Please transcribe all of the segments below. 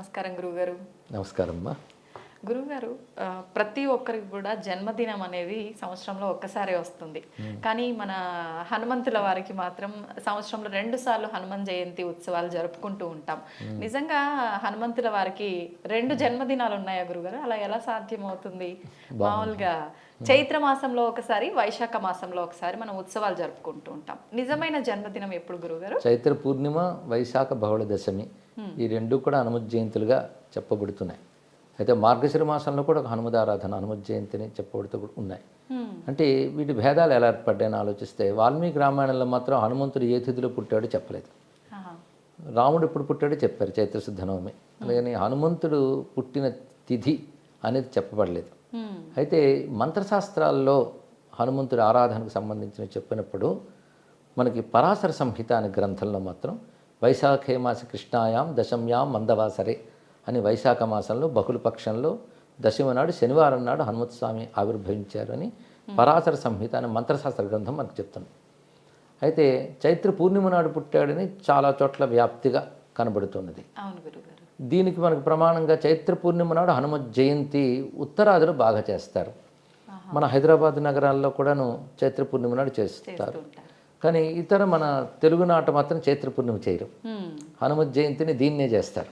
నమస్కారం గురుగారు. నమస్కారం అమ్మా. గురుగారు, ప్రతి ఒక్కరికి కూడా జన్మదినం అనేది సంవత్సరంలో ఒక్కసారే వస్తుంది. కానీ మన హనుమంతుల వారికి మాత్రం సంవత్సరంలో 2 సార్లు హనుమాన్ జయంతి ఉత్సవాలు జరుపుకుంటూ ఉంటాం. నిజంగా హనుమంతుల వారికి 2 జన్మదినాలు ఉన్నాయా గురుగారు? అలా ఎలా సాధ్యమవుతుంది? మామూలుగా చైత్ర మాసంలో ఒకసారి, వైశాఖ మాసంలో ఒకసారి మనం ఉత్సవాలు జరుపుకుంటూ ఉంటాం. నిజమైన జన్మదినం ఎప్పుడు గురుగారు? చైత్ర పూర్ణిమ, వైశాఖ బహుళ దశమి ఈ రెండు కూడా హనుమత్ జయంతులుగా చెప్పబడుతున్నాయి. అయితే మార్గశిర మాసంలో కూడా ఒక హనుమదారాధన, హనుమత్ జయంతిని చెప్పబడుతూ ఉన్నాయి. అంటే వీటి భేదాలు ఎలా ఏర్పడ్డాయని ఆలోచిస్తే వాల్మీకి రామాయణంలో మాత్రం హనుమంతుడు ఏ తిథిలో పుట్టాడో చెప్పలేదు. రాముడు ఎప్పుడు పుట్టాడో చెప్పారు, చైత్రశుద్ధ నవమి. అలాగని హనుమంతుడు పుట్టిన తిథి అనేది చెప్పబడలేదు. అయితే మంత్రశాస్త్రాల్లో హనుమంతుడి ఆరాధనకు సంబంధించిన చెప్పినప్పుడు మనకి పరాశర సంహిత అనే గ్రంథంలో మాత్రం వైశాఖే మాస కృష్ణాయాం దశమ్యాం మందవాసరే అని వైశాఖ మాసంలో బహుళపక్షంలో దశమి నాడు శనివారం నాడు హనుమత్ స్వామి ఆవిర్భవించారు అని పరాశర సంహిత అనే మంత్రశాస్త్ర గ్రంథం మనకు చెప్తుంది. అయితే చైత్ర పూర్ణిమ నాడు పుట్టాడని చాలా చోట్ల వ్యాప్తిగా కనబడుతున్నది. దీనికి మనకు ప్రమాణంగా చైత్ర పూర్ణిమ నాడు హనుమత్ జయంతి ఉత్తరాదిలో బాగా చేస్తారు. మన హైదరాబాద్ నగరాల్లో కూడాను చైత్ర పూర్ణిమ నాడు చేస్తారు. కానీ ఇతర మన తెలుగునాట మాత్రం చైత్ర పూర్ణిమ చేయరు, హనుమత్ జయంతిని దీన్నే చేస్తారు.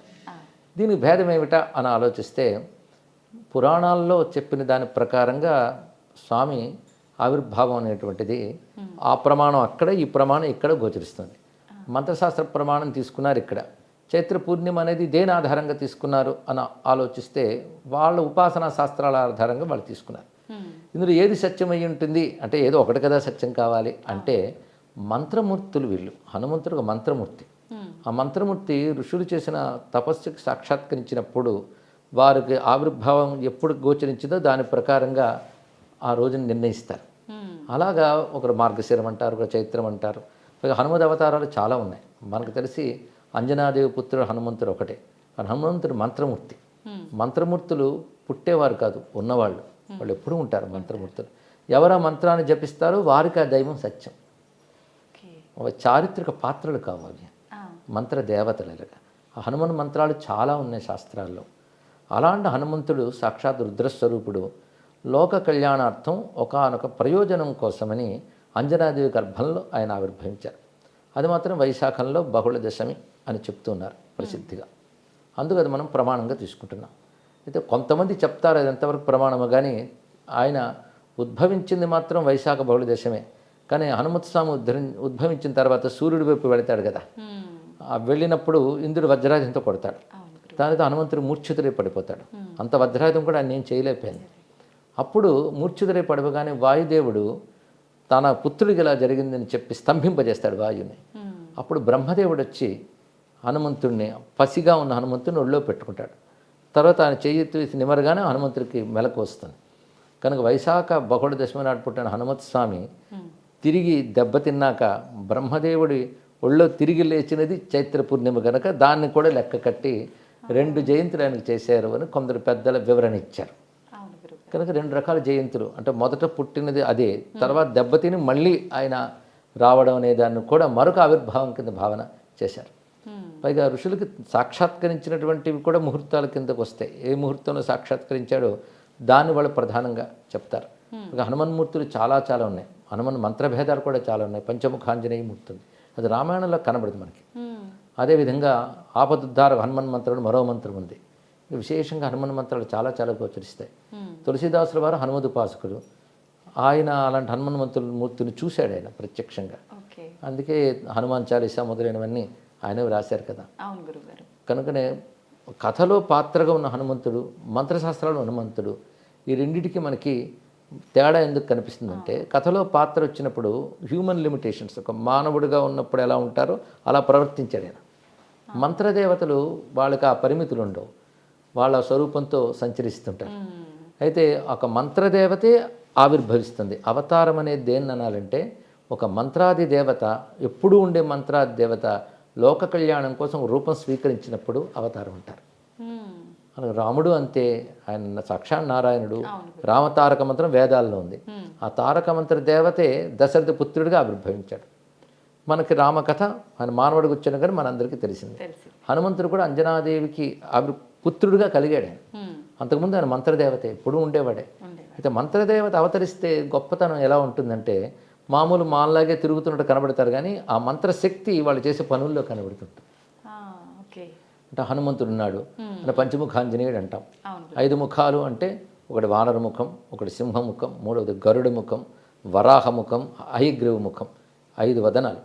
దీనికి భేదం ఏమిటా అని ఆలోచిస్తే పురాణాల్లో చెప్పిన దాని ప్రకారంగా స్వామి ఆవిర్భావం అనేటువంటిది ఆ ప్రమాణం అక్కడ, ఈ ప్రమాణం ఇక్కడ గోచరిస్తుంది. మంత్రశాస్త్ర ప్రమాణం తీసుకున్నారు ఇక్కడ. చైత్ర పూర్ణిమ అనేది దేని ఆధారంగా తీసుకున్నారు అని ఆలోచిస్తే వాళ్ళ ఉపాసనా శాస్త్రాల ఆధారంగా వాళ్ళు తీసుకున్నారు. ఇందులో ఏది సత్యమై ఉంటుంది అంటే ఏదో ఒకటి కదా సత్యం కావాలి అంటే మంత్రమూర్తులు వీళ్ళు. హనుమంతుడు ఒక మంత్రమూర్తి. ఆ మంత్రమూర్తి ఋషులు చేసిన తపస్సుకి సాక్షాత్కరించినప్పుడు వారికి ఆవిర్భావం ఎప్పుడు గోచరించిందో దాని ప్రకారంగా ఆ రోజుని నిర్ణయిస్తారు. అలాగా ఒకరు మార్గశిరం అంటారు, ఒకరు చైత్రం అంటారు. హనుమద్ అవతారాలు చాలా ఉన్నాయి. మనకు తెలిసి అంజనాదేవి పుత్రుడు హనుమంతుడు ఒకటే. కానీ హనుమంతుడు మంత్రమూర్తి. మంత్రమూర్తులు పుట్టేవారు కాదు, ఉన్నవాళ్ళు. వాళ్ళు ఎప్పుడూ ఉంటారు మంత్రమూర్తులు. ఎవరు ఆ మంత్రాన్ని జపిస్తారో వారికి ఆ దైవం సత్యం. చారిత్రక పాత్రలు కావాలి, మంత్ర దేవతలుగా. ఆ హనుమన్ మంత్రాలు చాలా ఉన్నాయి శాస్త్రాల్లో. అలాంటి హనుమంతుడు సాక్షాత్ రుద్రస్వరూపుడు. లోక కళ్యాణార్థం ఒకానొక ప్రయోజనం కోసమని అంజనాదేవి గర్భంలో ఆయన ఆవిర్భవించారు. అది మాత్రం వైశాఖంలో బహుళ దశమి అని చెప్తున్నారు ప్రసిద్ధిగా. అందుకు అది మనం ప్రమాణంగా తీసుకుంటున్నాం. అయితే కొంతమంది చెప్తారు అది ఎంతవరకు ప్రమాణము, కానీ ఆయన ఉద్భవించింది మాత్రం వైశాఖ బహుళ దశమే. కానీ హనుమత్ స్వామి ఉద్భవించిన తర్వాత సూర్యుడి వైపు వెళతాడు కదా, వెళ్ళినప్పుడు ఇంద్రుడు వజ్రాయుధంతో కొడతాడు. దానితో హనుమంతుడు మూర్ఛితుడై పడిపోతాడు. అంత వజ్రాయుధం కూడా ఆయన ఏం చేయలేకపోయింది. అప్పుడు మూర్ఛితుడై పడిపోగానే వాయుదేవుడు తన పుత్రుడికి ఇలా జరిగిందని చెప్పి స్తంభింపజేస్తాడు వాయుని. అప్పుడు బ్రహ్మదేవుడు వచ్చి హనుమంతుడిని, పసిగా ఉన్న హనుమంతుడిని ఒళ్ళో పెట్టుకుంటాడు. తర్వాత ఆయన చెయ్యి తీసి నిమరగానే హనుమంతుడికి మెలకు వస్తుంది. కనుక వైశాఖ బహుళ దశమి నాడు పుట్టిన హనుమత్ స్వామి తిరిగి దెబ్బతిన్నాక బ్రహ్మదేవుడి ఒళ్ళో తిరిగి లేచినది చైత్ర పూర్ణిమ కనుక దాన్ని కూడా లెక్క కట్టి 2 జయంతులు ఆయనకు చేశారు అని కొందరు పెద్దల వివరణ ఇచ్చారు. కనుక 2 రకాల జయంతులు అంటే మొదట పుట్టినది అదే, తర్వాత దెబ్బతిని మళ్ళీ ఆయన రావడం అనే దాన్ని కూడా మరొక ఆవిర్భావం కింద భావన చేశారు. పైగా ఋషులకి సాక్షాత్కరించినటువంటివి కూడా ముహూర్తాల కిందకు వస్తాయి. ఏ ముహూర్తంలో సాక్షాత్కరించాడో దాన్ని వాళ్ళు ప్రధానంగా చెప్తారు. హనుమన్మూర్తులు చాలా చాలా ఉన్నాయి. హనుమన్ మంత్రభేదాలు కూడా చాలా ఉన్నాయి. పంచముఖాంజనేయ మూర్తి ఉంది, అది రామాయణంలో కనబడుతుంది మనకి. అదేవిధంగా ఆపదుద్ధార హనుమన్ మంత్రం మరో మంత్రం ఉంది. విశేషంగా హనుమన్ మంత్రాలు చాలా చాలా గోచరిస్తాయి. తులసీదాసుల వారు హనుమదుపాసకుడు. ఆయన అలాంటి హనుమన్ మూర్తిని చూశాడు ఆయన ప్రత్యక్షంగా. అందుకే హనుమాన్ చాలీసా మొదలైనవన్నీ ఆయన రాశారు కదా. కనుకనే కథలో పాత్రగా ఉన్న హనుమంతుడు, మంత్రశాస్త్రాలు హనుమంతుడు, ఈ రెండింటికి మనకి తేడా ఎందుకు కనిపిస్తుందంటే కథలో పాత్ర వచ్చినప్పుడు హ్యూమన్ లిమిటేషన్స్, ఒక మానవుడిగా ఉన్నప్పుడు ఎలా ఉంటారో అలా ప్రవర్తించాడు ఆయన. మంత్రదేవతలు వాళ్ళకి ఆ పరిమితులు ఉండవు, వాళ్ళ స్వరూపంతో సంచరిస్తుంటారు. అయితే ఒక మంత్రదేవతే ఆవిర్భవిస్తుంది. అవతారం అనేది దేన్ని అనాలంటే ఒక మంత్రాది దేవత, ఎప్పుడూ ఉండే మంత్రాది దేవత లోక కళ్యాణం కోసం రూపం స్వీకరించినప్పుడు అవతారం అంటారు. అలాగే రాముడు అంతే, ఆయన సాక్షాత్ నారాయణుడు. రామతారక మంత్రం వేదాల్లో ఉంది. ఆ తారక మంత్ర దేవతే దశరథ పుత్రుడిగా ఆవిర్భవించాడు. మనకి రామకథ ఆయన మానవుడికి వచ్చిన కానీ మనందరికీ తెలిసింది. హనుమంతుడు కూడా అంజనాదేవికి పుత్రుడిగా కలిగాడు ఆయన. ఉమ్, అంతకుముందు ఆయన మంత్రదేవత ఎప్పుడూ ఉండేవాడే. ఉండేవాడు. అయితే మంత్రదేవత అవతరిస్తే గొప్పతనం ఎలా ఉంటుందంటే మామూలు మాల్లాగే తిరుగుతున్నట్టు కనబడతారు, కానీ ఆ మంత్రశక్తి వాళ్ళు చేసే పనుల్లో కనబడుతుంటుంది. ఆ, ఓకే. అంటే హనుమంతుడు ఉన్నాడు అంటే పంచముఖాంజనేయుడు అంటాం. అవును. 5 ముఖాలు అంటే ఒకటి వానర ముఖం, ఒకటి సింహముఖం, మూడవది గరుడ ముఖం, వరాహ ముఖం, హయగ్రీవ ముఖం. 5 వదనాలు.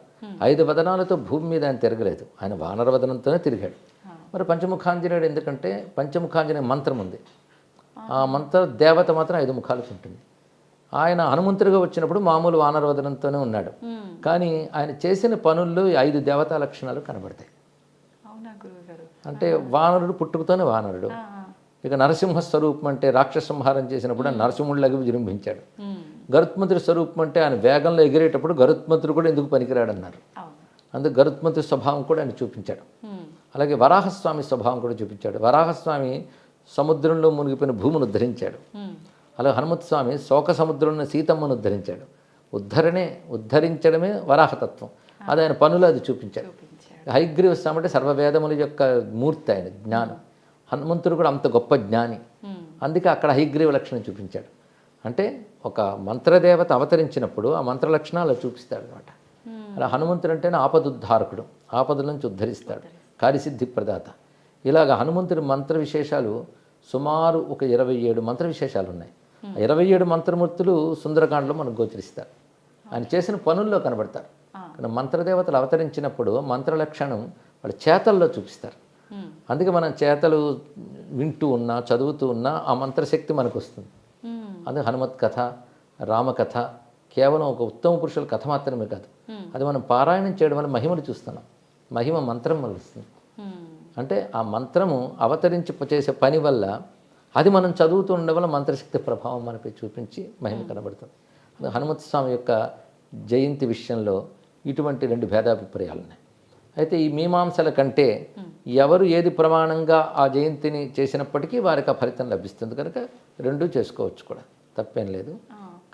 5 వదనాలతో భూమి మీద ఆయన తిరగలేదు, ఆయన వానర వదనంతోనే తిరిగాడు. మరి పంచముఖాంజనేయుడు ఎందుకంటే పంచముఖాంజనేయ మంత్రం ఉంది, ఆ మంత్ర దేవత మాత్రం 5 ముఖాలకు ఉంటుంది. ఆయన హనుమంతుడిగా వచ్చినప్పుడు మామూలు వానర వదనంతోనే ఉన్నాడు, కానీ ఆయన చేసిన పనుల్లో ఈ 5 దేవతా లక్షణాలు కనబడతాయి. అవునా గురువు గారు? అంటే వానరుడు పుట్టుకతోనే వానరుడు. ఇక నరసింహ స్వరూపం అంటే రాక్షస సంహారం చేసినప్పుడు ఆయన నరసింహుడిలాగా విజృంభించాడు. గరుత్మంతుడి స్వరూపం అంటే ఆయన వేగంలో ఎగిరేటప్పుడు గరుత్మంతుడు కూడా ఎందుకు పనికిరాడన్నారు. అందుకు గరుత్మంతుడి స్వభావం కూడా ఆయన చూపించాడు. అలాగే వరాహస్వామి స్వభావం కూడా చూపించాడు. వరాహస్వామి సముద్రంలో మునిగిపోయిన భూమిని ఉద్ధరించాడు. అలాగే హనుమత్స్వామి శోక సముద్రంలో సీతమ్మను ఉద్ధరించాడు. ఉద్ధరించడమే వరాహతత్వం, అది ఆయన పనులు అది చూపించాడు. హయగ్రీవ స్వామి అంటే సర్వవేదముల యొక్క మూర్తి, ఆయన జ్ఞానం. హనుమంతుడు కూడా అంత గొప్ప జ్ఞాని, అందుకే అక్కడ హయగ్రీవ లక్షణం చూపించాడు. అంటే ఒక మంత్రదేవత అవతరించినప్పుడు ఆ మంత్ర లక్షణాలు చూపిస్తాడు అనమాట. అలా హనుమంతుడు అంటేనే ఆపదుద్ధారకుడు, ఆపదల నుంచి ఉద్ధరిస్తాడు, కార్యసిద్ధి ప్రదాత. ఇలాగ హనుమంతుడి మంత్ర విశేషాలు సుమారు ఒక 27 మంత్ర విశేషాలు ఉన్నాయి. 27 మంత్రమూర్తులు సుందరకాండలో మనకు గోచరిస్తారు, ఆయన చేసిన పనుల్లో కనబడతారు. కానీ మంత్రదేవతలు అవతరించినప్పుడు మంత్ర లక్షణం వాళ్ళ చేతల్లో చూపిస్తారు. అందుకే మనం చేతలు వింటూ ఉన్నా చదువుతూ ఉన్నా ఆ మంత్రశక్తి మనకు వస్తుంది. అందుకే హనుమత్ కథ, రామకథ కేవలం ఒక ఉత్తమ పురుషుల కథ మాత్రమే కాదు, అది మనం పారాయణం చేయడం వల్ల మహిమను చూస్తున్నాం. మహిమ మంత్రం వల్ల వస్తుంది. అంటే ఆ మంత్రము అవతరించి చేసే పని వల్ల అది మనం చదువుతూ ఉండడం వల్ల మంత్రశక్తి ప్రభావం మనపై చూపించి మహిమ కనబడుతుంది. హనుమత్ స్వామి యొక్క జయంతి విషయంలో ఇటువంటి 2 భేదాభిప్రాయాలు ఉన్నాయి. అయితే ఈ మీమాంసల కంటే ఎవరు ఏది ప్రమాణంగా ఆ జయంతిని చేసినప్పటికీ వారికి ఆ ఫలితం లభిస్తుంది కనుక 2 చేసుకోవచ్చు కూడా, తప్పేం లేదు.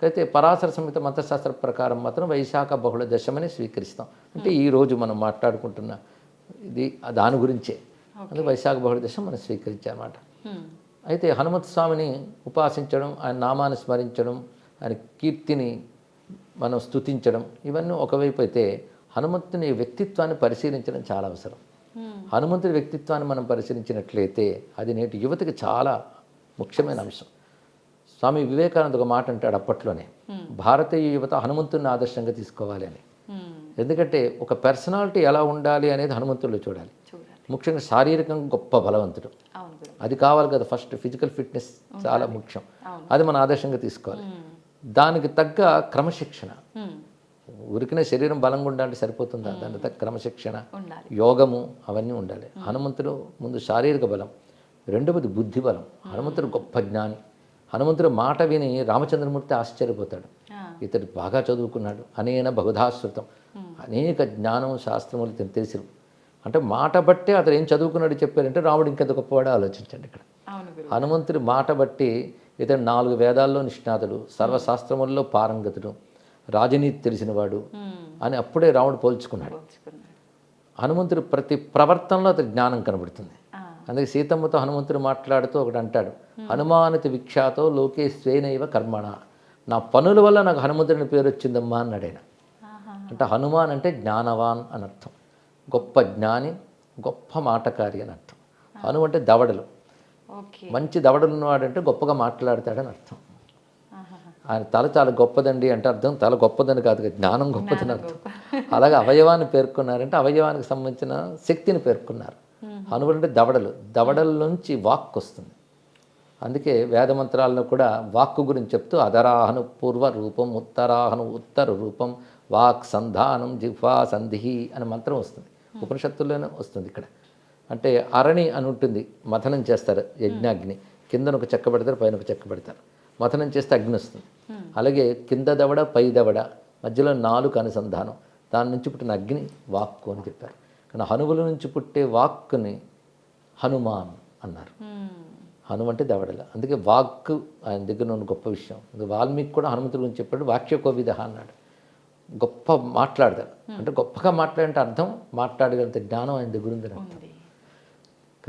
అయితే పరాశర సంహిత మంత్రశాస్త్ర ప్రకారం మాత్రం వైశాఖ బహుళ దశమని స్వీకరిస్తాం. అంటే ఈరోజు మనం మాట్లాడుకుంటున్న ఇది దాని గురించే, అందుకే వైశాఖ బహుళ దశం మనం స్వీకరించామన్నమాట. అయితే హనుమత్ స్వామిని ఉపాసించడం, ఆయన నామాన్ని స్మరించడం, ఆయన కీర్తిని మనం స్తుతించడం, ఇవన్నీ ఒకవైపు అయితే హనుమంతుని వ్యక్తిత్వాన్ని పరిశీలించడం చాలా అవసరం. హనుమంతుడి వ్యక్తిత్వాన్ని మనం పరిశీలించినట్లయితే అది నేటి యువతకి చాలా ముఖ్యమైన అంశం. స్వామి వివేకానంద ఒక మాట అంటాడు అప్పట్లోనే, భారతీయ యువత హనుమంతుడిని ఆదర్శంగా తీసుకోవాలి అని. ఎందుకంటే ఒక పర్సనాలిటీ ఎలా ఉండాలి అనేది హనుమంతుడిలో చూడాలి. ముఖ్యంగా శారీరకంగా గొప్ప బలవంతుడు, అది కావాలి కదా. ఫస్ట్ ఫిజికల్ ఫిట్నెస్ చాలా ముఖ్యం, అది మన ఆదర్శంగా తీసుకోవాలి. దానికి తగ్గ క్రమశిక్షణ, ఉరికిన శరీరం బలంగా ఉండాలంటే సరిపోతుందా, దానికి తగ్గ క్రమశిక్షణ, యోగము అవన్నీ ఉండాలి. హనుమంతుడు ముందు శారీరక బలం, రెండవది బుద్ధి బలం. హనుమంతుడు గొప్ప జ్ఞాని. హనుమంతుడు మాట విని రామచంద్రమూర్తి ఆశ్చర్యపోతాడు, ఇతడు బాగా చదువుకున్నాడు, అనేన బహుధాశ్రుతం, అనేక జ్ఞానం శాస్త్రములు తెలిసి. అంటే మాట బట్టే అతను ఏం చదువుకున్నాడు చెప్పారంటే రాముడు ఇంకెంత గొప్పవాడో ఆలోచించండి ఇక్కడ. హనుమంతుడి మాట బట్టి ఇతడు 4 వేదాల్లో నిష్ణాతుడు, సర్వశాస్త్రముల్లో పారంగతుడు, రాజనీతి తెలిసినవాడు అని అప్పుడే రాముడు పోల్చుకున్నాడు. హనుమంతుడు ప్రతి ప్రవర్తనలో అతని జ్ఞానం కనబడుతుంది. అందుకే సీతమ్మతో హనుమంతుడు మాట్లాడుతూ ఒకటి అంటాడు, హనుమానతి విఖ్యాతో లోకే స్వేనైవ కర్మణ, నా పనుల వల్ల నాకు హనుమంతుడిని పేరు వచ్చిందమ్మా అన్నాడు ఆయన. అంటే హనుమాన్ అంటే జ్ఞానవాన్ అని అర్థం, గొప్ప జ్ఞాని, గొప్ప మాటకారి అని అర్థం. హను అంటే దవడలు, మంచి దవడలు ఉన్నవాడంటే గొప్పగా మాట్లాడతాడని అర్థం. ఆయన తల చాలా గొప్పదండి అంటే అర్థం తల గొప్పదని కాదు, జ్ఞానం గొప్పదని అర్థం. అలాగే అవయవాన్ని పేర్కొన్నారంటే అవయవానికి సంబంధించిన శక్తిని పేర్కొన్నారు. హనువులు అంటే దవడలు, దవడల నుంచి వాక్ వస్తుంది. అందుకే వేదమంత్రాల్లో కూడా వాక్కు గురించి చెప్తూ అధరాహను పూర్వ రూపం, ఉత్తరాహను ఉత్తర రూపం, వాక్ సంధానం జిహ్వా సంధి అనే మంత్రం వస్తుంది. ఉపనిషత్తుల్లోనే వస్తుంది. ఇక్కడ అంటే అరణి అని ఉంటుంది, మథనం చేస్తారు యజ్ఞాగ్ని, కిందన ఒక చెక్క పెడతారు, పైన ఒక చెక్క పెడతారు, మథనం చేస్తే అగ్ని వస్తుంది. అలాగే కింద దవడ పై దవడ మధ్యలో 4 అనుసంధానం, దాని నుంచి పుట్టిన అగ్ని వాక్కు అని చెప్పారు. కానీ హనువుల నుంచి పుట్టే వాక్కుని హనుమాన్ అన్నారు. హను అంటే దవడల, అందుకే వాక్కు ఆయన దగ్గర ఉన్న గొప్ప విషయం. వాల్మీకి కూడా హనుమంతుడి గురించి చెప్పాడు, వాక్యకోవిద అన్నాడు. గొప్ప మాట్లాడతారు అంటే గొప్పగా మాట్లాడంటే అర్థం మాట్లాడగలిగితే జ్ఞానం ఆయన దగ్గర ఉంది అర్థం.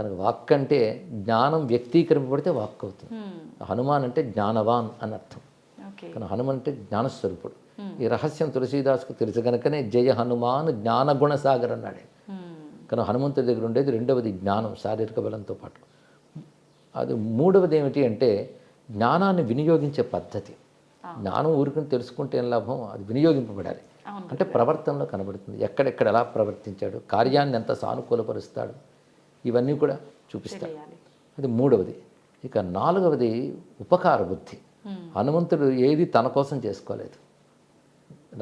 కనుక వాక్ అంటే జ్ఞానం వ్యక్తీకరింపబడితే వాక్ అవుతుంది. హనుమాన్ అంటే జ్ఞానవాన్ అని అర్థం. ఓకే. కానీ హనుమాన్ అంటే జ్ఞానస్వరూపుడు. ఈ రహస్యం తులసీదాసుకు తెలుసు కనుకనే జయ హనుమాన్ జ్ఞానగుణ సాగర్ అన్నాడు. కానీ హనుమంతుడి దగ్గర ఉండేది రెండవది జ్ఞానం, శారీరక బలంతో పాటు. అది మూడవది ఏమిటి అంటే జ్ఞానాన్ని వినియోగించే పద్ధతి. జ్ఞానం ఊరికని తెలుసుకుంటే ఏం లాభం, అది వినియోగింపబడాలి. అంటే ప్రవర్తనలో కనబడుతుంది, ఎక్కడెక్కడ ఎలా ప్రవర్తించాడు, కార్యాన్ని ఎంత సానుకూలపరుస్తాడు, ఇవన్నీ కూడా చూపిస్తాడు. అది మూడవది. ఇక నాలుగవది ఉపకార బుద్ధి. హనుమంతుడు ఏది తన కోసం చేసుకోలేదు.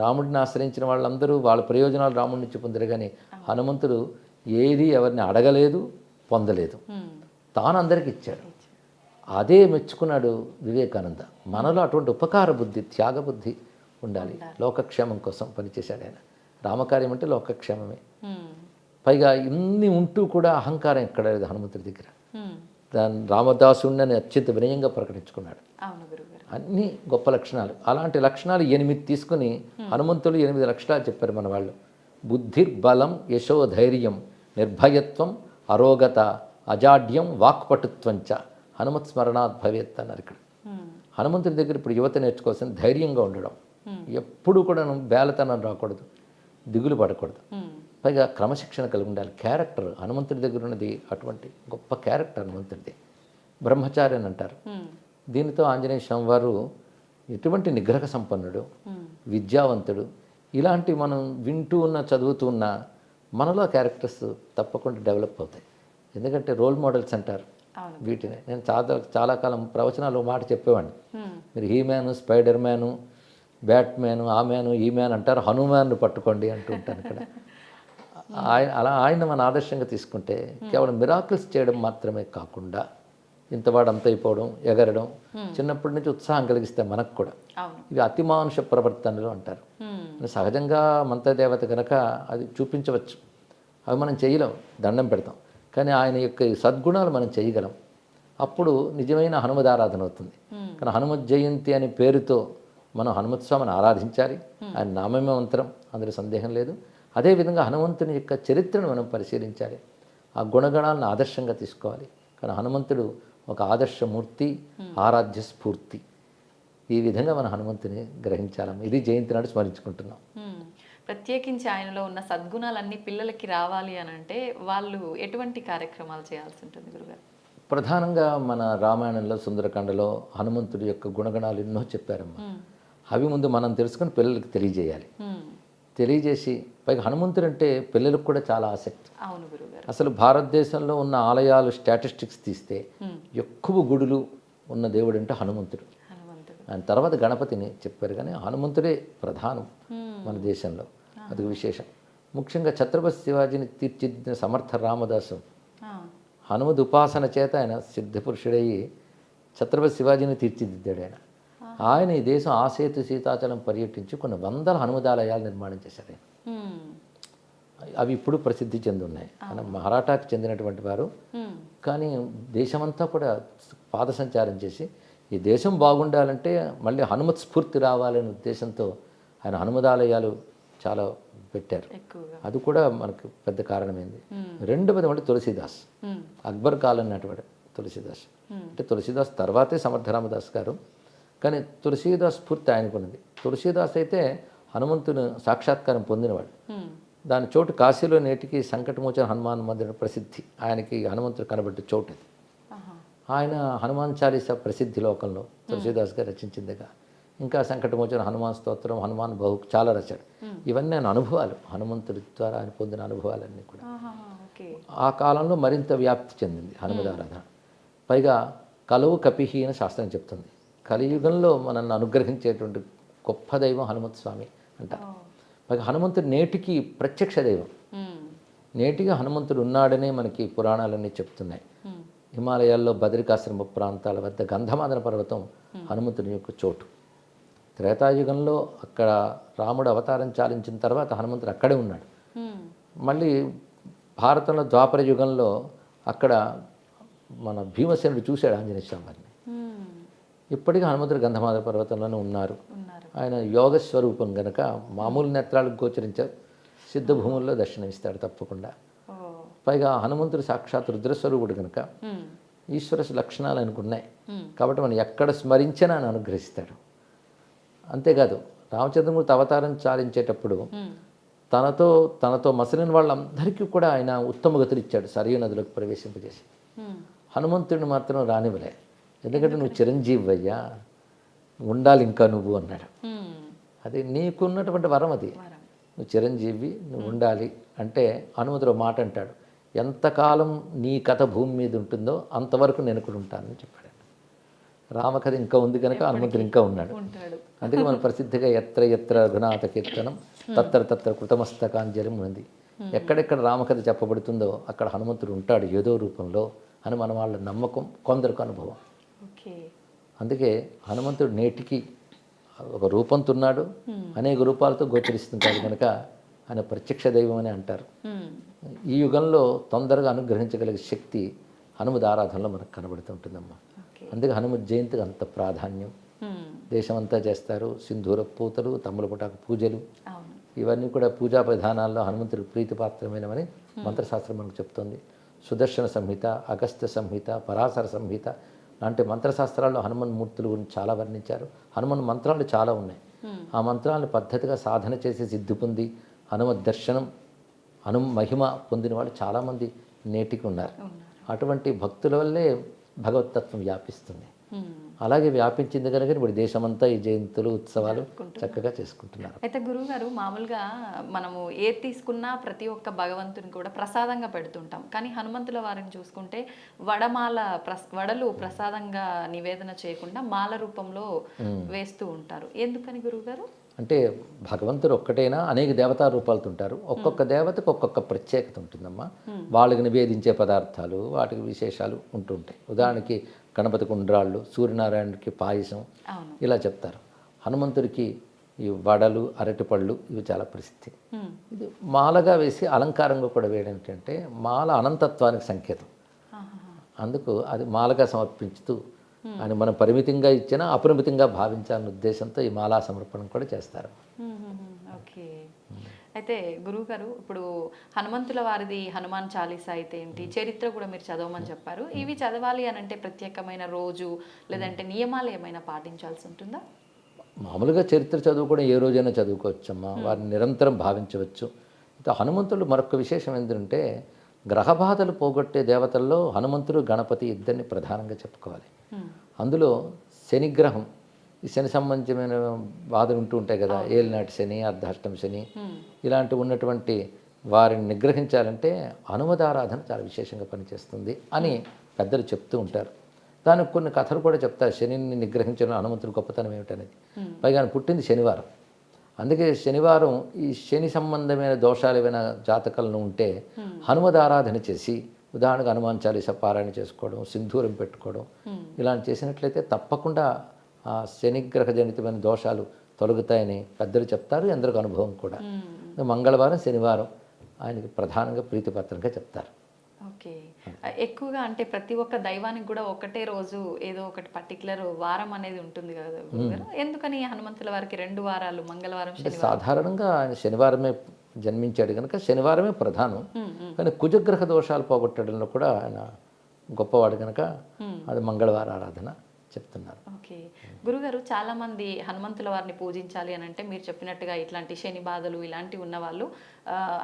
రాముడిని ఆశ్రయించిన వాళ్ళందరూ వాళ్ళ ప్రయోజనాలు రాముడి నుంచి పొందారు, కానీ హనుమంతుడు ఏది ఎవరిని అడగలేదు, పొందలేదు, తాను అందరికి ఇచ్చాడు. అదే మెచ్చుకున్నాడు వివేకానంద. మనలో అటువంటి ఉపకార బుద్ధి, త్యాగ బుద్ధి ఉండాలి. లోకక్షేమం కోసం పనిచేశాడు ఆయన. రామకార్యం అంటే లోకక్షేమమే. పైగా ఇన్ని ఉంటూ కూడా అహంకారం ఎక్కడ లేదు హనుమంతుడి దగ్గర. దాన్ని రామదాసుడిని అత్యంత వినయంగా ప్రకటించుకున్నాడు. అన్ని గొప్ప లక్షణాలు. అలాంటి లక్షణాలు 8 తీసుకుని హనుమంతుడు 8 లక్షణాలు చెప్పారు మన వాళ్ళు. బుద్ధిర్బలం, యశోధైర్యం, నిర్భయత్వం, అరోగత, అజాడ్యం, వాక్పటుత్వంచ హనుమత్ స్మరణాత్ భవేత్ అన్నారు ఇక్కడ. హనుమంతుడి దగ్గర ఇప్పుడు యువత నేర్చుకోవాల్సిన ధైర్యంగా ఉండడం, ఎప్పుడు కూడా బేలతనం రాకూడదు, దిగులు పడకూడదు, పైగా క్రమశిక్షణ కలిగి ఉండాలి. క్యారెక్టర్ హనుమంతుడి దగ్గర ఉన్నది అటువంటి గొప్ప క్యారెక్టర్ హనుమంతుడిది. బ్రహ్మచారి అని అంటారు. దీనితో ఆంజనేయ స్వామి వారు ఎటువంటి నిగ్రహ సంపన్నుడు, విద్యావంతుడు, ఇలాంటి మనం వింటూ ఉన్న చదువుతూ ఉన్న మనలో క్యారెక్టర్స్ తప్పకుండా డెవలప్ అవుతాయి. ఎందుకంటే రోల్ మోడల్స్ అంటారు వీటిని. నేను చాలా కాలం ప్రవచనాలు మాట చెప్పేవాడిని. మీరు హీ మ్యాను, స్పైడర్ మ్యాను, బ్యాట్మ్యాను, ఆ మ్యాను, ఈ మ్యాన్ అంటారు, హనుమాన్ను పట్టుకోండి అంటూ ఉంటాను ఇక్కడ. ఆయన మన ఆదర్శంగా తీసుకుంటే కేవలం మిరాకిల్స్ చేయడం మాత్రమే కాకుండా ఇంతవాడు అంత అయిపోవడం, ఎగరడం, చిన్నప్పటి నుంచి ఉత్సాహం కలిగిస్తే మనకు కూడా. ఇవి అతిమానుష ప్రవర్తనలు అంటారు. సహజంగా మంత్రదేవత కనుక అది చూపించవచ్చు, అవి మనం చేయలేం, దండం పెడతాం. కానీ ఆయన యొక్క సద్గుణాలు మనం చేయగలం. అప్పుడు నిజమైన హనుమదారాధన అవుతుంది. కానీ హనుమత్ జయంతి అనే పేరుతో మనం హనుమత్ స్వామిని ఆరాధించాలి. ఆయన నామమే మంత్రం, అందులో సందేహం లేదు. అదేవిధంగా హనుమంతుని యొక్క చరిత్రను మనం పరిశీలించాలి, ఆ గుణగణాలను ఆదర్శంగా తీసుకోవాలి. కానీ హనుమంతుడు ఒక ఆదర్శమూర్తి, ఆరాధ్య స్ఫూర్తి. ఈ విధంగా మన హనుమంతుని గ్రహించాలమ్మ. ఇది జయంతి నాడు స్మరించుకుంటున్నాం. ప్రత్యేకించి ఆయనలో ఉన్న సద్గుణాలన్నీ పిల్లలకి రావాలి అని అంటే వాళ్ళు ఎటువంటి కార్యక్రమాలు చేయాల్సి ఉంటుంది గురుగారు? ప్రధానంగా మన రామాయణంలో సుందరకాండలో హనుమంతుడి యొక్క గుణగణాలు ఎన్నో చెప్పారమ్మా. అవి ముందు మనం తెలుసుకొని పిల్లలకి తెలియజేయాలి. తెలియజేసి పైగా హనుమంతుడు అంటే పిల్లలకు కూడా చాలా ఆసక్తి. అవును గురుగారు. అసలు భారతదేశంలో ఉన్న ఆలయాలు స్టాటిస్టిక్స్ తీస్తే ఎక్కువ గుడులు ఉన్న దేవుడు అంటే హనుమంతుడు. ఆయన తర్వాత గణపతిని చెప్పారు, కానీ హనుమంతుడే ప్రధానం మన దేశంలో. అది విశేషం. ముఖ్యంగా ఛత్రపతి శివాజీని తీర్చిదిద్దిన సమర్థ రామదాసు హనుమద్ ఉపాసన చేత ఆయన సిద్ధపురుషుడయ్యి ఛత్రపతి శివాజీని తీర్చిదిద్దాడు. ఆయన ఈ దేశం ఆసేతు సీతాచలం పర్యటించి కొన్ని వందల హనుమదాలయాలు నిర్మాణం చేశారు. అవి ఇప్పుడు ప్రసిద్ధి చెంది ఉన్నాయి. ఆయన మహారాఠాకి చెందినటువంటి వారు, కానీ దేశమంతా కూడా పాదసంచారం చేసి ఈ దేశం బాగుండాలంటే మళ్ళీ హనుమత్ స్ఫూర్తి రావాలనే ఉద్దేశంతో ఆయన హనుమదాలయాలు చాలా పెట్టారు. అది కూడా మనకు పెద్ద కారణమైంది. రెండవది మళ్ళీ తులసీదాస్, అక్బర్ కాలం నాటివాడు తులసీదాస్. అంటే తులసీదాస్ తర్వాతే సమర్థ రామదాస్ గారు, కానీ తులసీదాస్ స్ఫూర్తి ఆయనకున్నది. తులసీదాస్ అయితే హనుమంతుని సాక్షాత్కారం పొందినవాడు. దాని చోటు కాశీలో నేటికి సంకటమోచన హనుమాన్ మందిరం ప్రసిద్ధి. ఆయనకి హనుమంతుడు కనబడ్డ చోటు అది. ఆయన హనుమాన్ చాలీసా ప్రసిద్ధి లోకంలో తులసీదాస్ గారు రచించిందిగా. ఇంకా సంకటమోచన హనుమాన్ స్తోత్రం, హనుమాన్ బహు చాలా రచాడు. ఇవన్నీ ఆయన అనుభవాలు, హనుమంతుడి ద్వారా ఆయన పొందిన అనుభవాలన్నీ కూడా. ఆ కాలంలో మరింత వ్యాప్తి చెందింది హనుమదారాధన. పైగా కలవు కపిహి అని శాస్త్రం చెప్తుంది. కలియుగంలో మనల్ని అనుగ్రహించేటువంటి గొప్ప దైవం హనుమంతు స్వామి అంటారు. పైగా హనుమంతుడు నేటికి ప్రత్యక్ష దైవం. నేటిగా హనుమంతుడు ఉన్నాడనే మనకి పురాణాలన్నీ చెప్తున్నాయి. హిమాలయాల్లో బదరికాశ్రమ ప్రాంతాల వద్ద గంధమాదన పర్వతం హనుమంతుని యొక్క చోటు. త్రేతాయుగంలో అక్కడ రాముడు అవతారం చాలించిన తర్వాత హనుమంతుడు అక్కడే ఉన్నాడు. మళ్ళీ భారతంలో ద్వాపర యుగంలో అక్కడ మన భీమసేనుడు చూశాడు ఆంజనేయ స్వామి వారిని. ఇప్పటికీ హనుమంతుడు గంధమాదన పర్వతంలోనే ఉన్నారు. ఆయన యోగ స్వరూపం కనుక మామూలు నేత్రాలకు గోచరించారు, సిద్ధ భూముల్లో దర్శనమిస్తాడు తప్పకుండా. పైగా హనుమంతుడు సాక్షాత్ రుద్రస్వరూపుడు కనుక ఉమ్, ఈశ్వర లక్షణాలు ఆయనకు ఉన్నాయి. ఉమ్, కాబట్టి మనం ఎక్కడ స్మరించినా ఆయన అనుగ్రహిస్తాడు. అంతేకాదు రామచంద్రమూర్తి అవతారం చాలించేటప్పుడు ఉమ్, తనతో మసలిన వాళ్ళందరికీ కూడా ఆయన ఉత్తమ గతులు ఇచ్చాడు, సరియు నదిలోకి ప్రవేశింపజేసి. ఉమ్, హనుమంతుడిని మాత్రం రానివ్వలే. ఎందుకంటే నువ్వు చిరంజీవి అయ్యా, ఉండాలి ఇంకా నువ్వు అన్నాడు. ఉమ్, అది నీకున్నటువంటి వరం అది. వరం. నువ్వు చిరంజీవి, నువ్వు ఉండాలి అంటే హనుమంతుడు ఒక మాట అంటాడు, ఎంతకాలం నీ కథ భూమి మీద ఉంటుందో అంతవరకు నేను కూడా ఉంటానని చెప్పాడు. రామకథ ఇంకా ఉంది కనుక హనుమంతుడు ఇంకా ఉన్నాడు. ఉంటాడు. అందుకే మన ప్రసిద్ధిగా ఎత్ర ఎత్ర రఘునాథ కీర్తనం తత్ర తత్ర కృతమస్తకాంజలి ఉంది. ఎక్కడెక్కడ రామకథ చెప్పబడుతుందో అక్కడ హనుమంతుడు ఉంటాడు ఏదో రూపంలో అని మన వాళ్ళ నమ్మకం, కొందరికి అనుభవం. ఓకే. అందుకే హనుమంతుడు నేటికి ఒక రూపంతో ఉన్నాడు, అనేక రూపాలతో గోచరిస్తుంటాడు కనుక ఆయన ప్రత్యక్ష దైవం అని అంటారు. ఉమ్, ఈ యుగంలో తొందరగా అనుగ్రహించగలిగే శక్తి హనుమద్ ఆరాధనలో మనకు కనబడుతుంటుందమ్మా. ఓకే. అందుకే హనుమద్ జయంతికి అంత ప్రాధాన్యం. ఉమ్, దేశమంతా చేస్తారు. సింధూర పూతలు, తమ్ములపుటాకు పూజలు, అవును. ఇవన్నీ కూడా పూజా విధానాల్లో హనుమంతుడికి ప్రీతిపాత్రమైనవని మంత్రశాస్త్రం మనకు చెప్తోంది. సుదర్శన సంహిత, అగస్త్య సంహిత, పరాశర సంహిత లాంటి మంత్రశాస్త్రాల్లో హనుమన్ మూర్తుల గురించి చాలా వర్ణించారు. హనుమన్ మంత్రాలు చాలా ఉన్నాయి. ఆ మంత్రాలను పద్ధతిగా సాధన చేసి సిద్ధి పొంది హనుమద్ దర్శనం, మహిమ పొందిన వాళ్ళు చాలామంది నేటికి ఉన్నారు. అటువంటి భక్తుల వల్లే భగవతత్వం వ్యాపిస్తుంది. ఉమ్. అలాగే వ్యాపించింది కనుక ఇప్పుడు దేశమంతా ఈ జయంతులు, ఉత్సవాలు చక్కగా చేసుకుంటున్నారు. అయితే గురువుగారు, మామూలుగా మనము ఏది తీసుకున్నా ప్రతి ఒక్క భగవంతుని కూడా ప్రసాదంగా పెడుతుంటాం. కానీ హనుమంతుల వారిని చూసుకుంటే వడలు ప్రసాదంగా నివేదన చేయకుండా మాల రూపంలో వేస్తూ ఉంటారు. ఎందుకని గురువుగారు? అంటే భగవంతుడు ఒక్కటైనా అనేక దేవతా రూపాలతో ఉంటారు. ఒక్కొక్క దేవతకు ఒక్కొక్క ప్రత్యేకత ఉంటుందమ్మా. వాళ్ళకి నివేదించే పదార్థాలు, వాటికి విశేషాలు ఉంటుంటాయి. ఉదాహరణకి గణపతికి ఉండ్రాళ్ళు, సూర్యనారాయణకి పాయసం, అవును. ఇలా చెప్తారు. హనుమంతుడికి ఈ వడలు, అరటిపళ్ళు ఇవి చాలా ప్రసిద్ధి. ఇది మాలగా వేసి అలంకారంగా కూడా వేయడం ఏంటంటే మాల అనంతత్వానికి సంకేతం. అందుకు అది మాలగా సమర్పించుతూ అని మనం పరిమితంగా ఇచ్చినా అపరిమితంగా భావించాలనే ఉద్దేశంతో ఈ మాలా సమర్పణ కూడా చేస్తారు. ఓకే. అయితే గురువుగారు, ఇప్పుడు హనుమంతుల వారిది హనుమాన్ చాలీసా అయితే ఏంటి, చరిత్ర కూడా మీరు చదవమని చెప్పారు. ఇవి చదవాలి అని అంటే ప్రత్యేకమైన రోజు లేదంటే నియమాలు ఏమైనా పాటించాల్సి ఉంటుందా? మామూలుగా చరిత్ర చదువుకోవడం ఏ రోజైనా చదువుకోవచ్చమ్మా. వారిని నిరంతరం భావించవచ్చు. అయితే హనుమంతుడు మరొక విశేషం ఏంటంటే గ్రహబాధలు పోగొట్టే దేవతల్లో హనుమంతుడు, గణపతి ఇద్దరిని ప్రధానంగా చెప్పుకోవాలి. అందులో శనిగ్రహం, ఈ శని సంబంధమైన బాధలు ఉంటూ ఉంటాయి కదా, ఏలినాటి శని, అర్ధాష్టమ శని, ఇలాంటివి ఉన్నటువంటి వారిని నిగ్రహించాలంటే హనుమదారాధన చాలా విశేషంగా పనిచేస్తుంది అని పెద్దలు చెప్తూ ఉంటారు. దానికి కొన్ని కథలు కూడా చెప్తారు. శనిని నిగ్రహించడం హనుమంతుడి గొప్పతనం ఏమిటనేది. పైగా ఆయన పుట్టింది శనివారం. అందుకే శనివారం ఈ శని సంబంధమైన దోషాలు ఏమైనా జాతకాలను ఉంటే హనుమదారాధన చేసి, ఉదాహరణకు హనుమాన్ చాలీసా పారాయణ చేసుకోవడం, సింధూరం పెట్టుకోవడం, ఇలాంటి చేసినట్లయితే తప్పకుండా ఆ శనిగ్రహ జనితమైన దోషాలు తొలగుతాయని పెద్దలు చెప్తారు. ఎందరికి అనుభవం కూడా. మంగళవారం, శనివారం ఆయనకి ప్రధానంగా ప్రీతిపత్రంగా చెప్తారు. ఓకే. ఎక్కువగా అంటే ప్రతి ఒక్క దైవానికి కూడా ఒకటే రోజు ఏదో ఒకటి పర్టికులర్ వారం అనేది ఉంటుంది కదా గురుగారు, ఎందుకని హనుమంతుల వారికి 2 వారాలు, మంగళవారం, శనివారం? సాధారణంగా ఆయన శనివారమే జన్మించాడు కనుక శనివారమే ప్రధానం. కానీ కుజగ్రహ దోషాలు పోగొట్టడంలో కూడా ఆయన గొప్పవాడు కనుక అది మంగళవారం ఆరాధన చెప్తున్నారు. ఓకే. గురుగారు, చాలా మంది హనుమంతుల వారిని పూజించాలి అని అంటే మీరు చెప్పినట్టుగా ఇట్లాంటి శని బాధలు ఇలాంటివి ఉన్నవాళ్ళు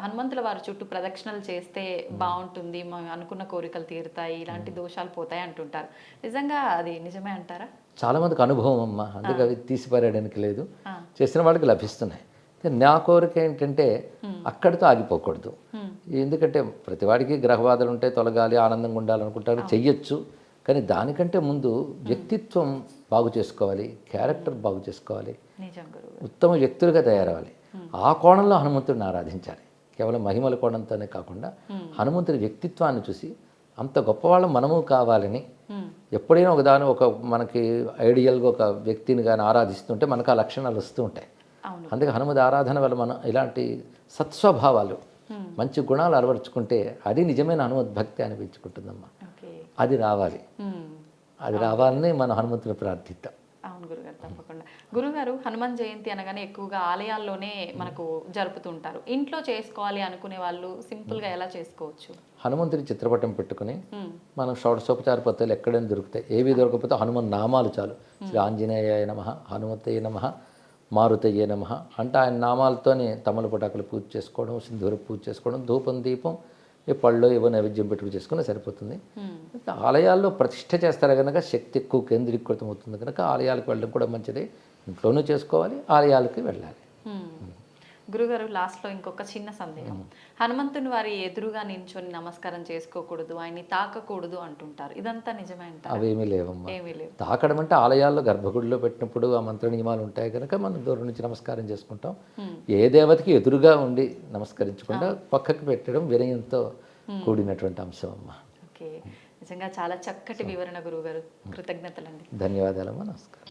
హనుమంతుల వారి చుట్టూ ప్రదక్షిణలు చేస్తే బాగుంటుంది, మనం అనుకున్న కోరికలు తీరుతాయి, ఇలాంటి దోషాలు పోతాయి అంటుంటారు. నిజంగా అది నిజమే అంటారా? చాలా మందికి అనుభవం అమ్మ. అందుకే అవి తీసిపారేయడానికి లేదు, చేసిన వాళ్ళకి లభిస్తున్నాయి. నా కోరిక ఏంటంటే అక్కడితో ఆగిపోకూడదు. ఎందుకంటే ప్రతివాడికి గ్రహబాధలు ఉంటే తొలగాలి, ఆనందంగా ఉండాలనుకుంటారు, చెయ్యొచ్చు. కానీ దానికంటే ముందు వ్యక్తిత్వం బాగు చేసుకోవాలి, క్యారెక్టర్ బాగు చేసుకోవాలి, ఉత్తమ వ్యక్తులుగా తయారవ్వాలి. ఆ కోణంలో హనుమంతుడిని ఆరాధించాలి. కేవలం మహిమల కోణంతోనే కాకుండా హనుమంతుడి వ్యక్తిత్వాన్ని చూసి అంత గొప్పవాళ్ళం మనము కావాలని, ఎప్పుడైనా ఒక మనకి ఐడియల్గా ఒక వ్యక్తిని కానీ ఆరాధిస్తుంటే మనకు ఆ లక్షణాలు వస్తూ ఉంటాయి. అందుకే హనుమద్ ఆరాధన వల్ల మనం ఇలాంటి సత్స్వభావాలు, మంచి గుణాలు అలవరుచుకుంటే అది నిజమైన హనుమద్భక్తి అనిపించుకుంటుందమ్మా. అది రావాలి. అది రావాలని మనం హనుమంతుని ప్రార్థిద్దాం. అవును గురుగారు, తప్పకుండా. గురుగారు, హనుమాన్ జయంతి అనగానే ఎక్కువగా ఆలయాల్లోనే మనకు జరుపుతుంటారు. ఇంట్లో చేసుకోవాలి అనుకునే వాళ్ళు సింపుల్గా ఎలా చేసుకోవచ్చు? హనుమంతుడి చిత్రపటం పెట్టుకుని ఉమ్, మనం షోడశోపచార పత్రాలు ఎక్కడైనా దొరుకుతాయి. ఏవి దొరకకపోతే హనుమాన్ నామాలు చాలు. శ్రీ ఆంజనేయాయ నమః, హనుమతయ్య నమః, మారుతయ్య నమః అంటే ఆయన నామాలతోనే తమలపటాకులు పూజ చేసుకోవడం, సింధూర పూజ చేసుకోవడం, ధూపం దీపం ఈ పళ్ళు ఏవో నైవేద్యం పెట్టుకు చేసుకుని సరిపోతుంది. ఉమ్, ఆలయాల్లో ప్రతిష్ఠ చేస్తారు కనుక శక్తి ఎక్కువ కేంద్రీకృతం అవుతుంది కనుక ఆలయాలకు వెళ్ళడం కూడా మంచిది. ఇంట్లోనూ చేసుకోవాలి, ఆలయాలకి వెళ్ళాలి. ఉమ్. గురుగారు, లాస్ట్లో ఇంకొక చిన్న సందేహం. హనుమంతుని వారి ఎదురుగా నించొని నమస్కారం చేసుకోకూడదు, ఆయన్ని తాకకూడదు అంటుంటారు. ఇదంతా నిజమే అంటారా? అవేమీ లేవమ్మా. ఏమీ లేవు. తాకడం అంటే ఆలయాల్లో గర్భగుడిలో పెట్టినప్పుడు ఆ మంత్ర నియమాలు ఉంటాయి కనుక మనం దూరం నుంచి నమస్కారం చేసుకుంటాం. ఏ దేవతకి ఎదురుగా ఉండి నమస్కరించకుండా పక్కకి పెట్టడం వినయంతో కూడినటువంటి అంశం అమ్మా. ఓకే, నిజంగా చాలా చక్కటి వివరణ గురుగారు. కృతజ్ఞతలండి. ధన్యవాదాలమ్మా. నమస్కారం.